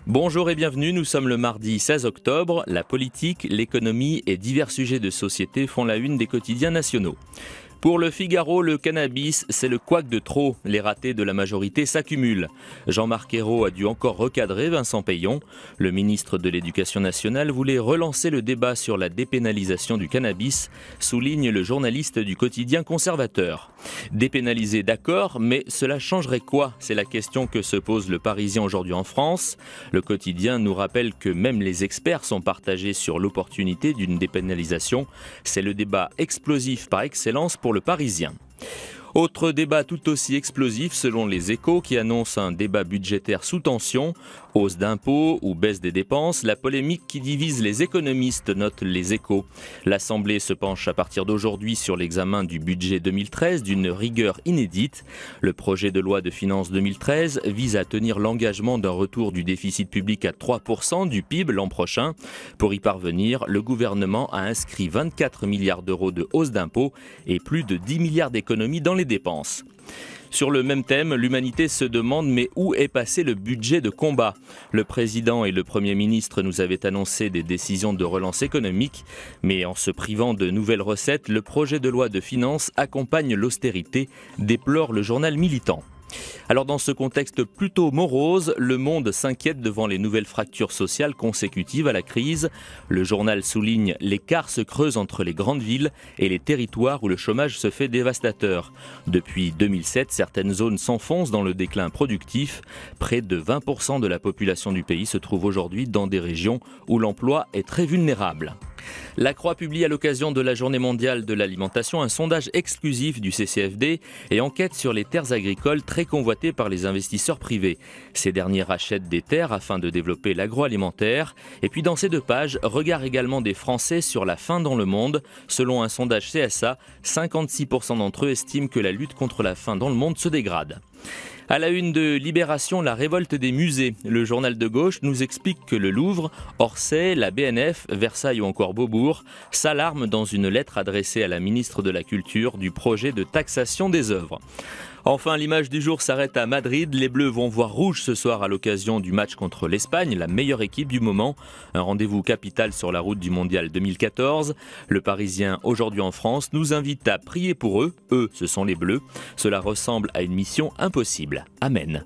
Bonjour et bienvenue, nous sommes le mardi 16 octobre. La politique, l'économie et divers sujets de société font la une des quotidiens nationaux. Pour le Figaro, le cannabis, c'est le couac de trop. Les ratés de la majorité s'accumulent. Jean-Marc Ayrault a dû encore recadrer Vincent Peillon. Le ministre de l'Éducation nationale voulait relancer le débat sur la dépénalisation du cannabis, souligne le journaliste du quotidien Conservateur. Dépénaliser, d'accord, mais cela changerait quoi? C'est la question que se pose le Parisien aujourd'hui en France. Le quotidien nous rappelle que même les experts sont partagés sur l'opportunité d'une dépénalisation. C'est le débat explosif par excellence pour le Parisien. Autre débat tout aussi explosif selon les Échos qui annoncent un débat budgétaire sous tension. Hausse d'impôts ou baisse des dépenses, la polémique qui divise les économistes, notent les Échos. L'Assemblée se penche à partir d'aujourd'hui sur l'examen du budget 2013 d'une rigueur inédite. Le projet de loi de finances 2013 vise à tenir l'engagement d'un retour du déficit public à 3% du PIB l'an prochain. Pour y parvenir, le gouvernement a inscrit 24 milliards d'euros de hausse d'impôts et plus de 10 milliards d'économies dans les dépenses. Sur le même thème, l'humanité se demande mais où est passé le budget de combat? Le président et le Premier ministre nous avaient annoncé des décisions de relance économique, mais en se privant de nouvelles recettes, le projet de loi de finances accompagne l'austérité, déplore le journal Militant. Alors dans ce contexte plutôt morose, Le Monde s'inquiète devant les nouvelles fractures sociales consécutives à la crise. Le journal souligne l'écart se creuse entre les grandes villes et les territoires où le chômage se fait dévastateur. Depuis 2007, certaines zones s'enfoncent dans le déclin productif. Près de 20% de la population du pays se trouve aujourd'hui dans des régions où l'emploi est très vulnérable. La Croix publie à l'occasion de la Journée mondiale de l'alimentation un sondage exclusif du CCFD et enquête sur les terres agricoles très convoitées par les investisseurs privés. Ces derniers rachètent des terres afin de développer l'agroalimentaire. Et puis dans ces deux pages, regard également des Français sur la faim dans le monde. Selon un sondage CSA, 56% d'entre eux estiment que la lutte contre la faim dans le monde se dégrade. À la une de Libération, la révolte des musées. Le journal de gauche nous explique que le Louvre, Orsay, la BNF, Versailles ou encore Beaubourg s'alarment dans une lettre adressée à la ministre de la Culture du projet de taxation des œuvres. Enfin, l'image du jour s'arrête à Madrid. Les Bleus vont voir rouge ce soir à l'occasion du match contre l'Espagne, la meilleure équipe du moment. Un rendez-vous capital sur la route du Mondial 2014. Le Parisien, aujourd'hui en France, nous invite à prier pour eux. Eux, ce sont les Bleus. Cela ressemble à une mission impossible. Amen.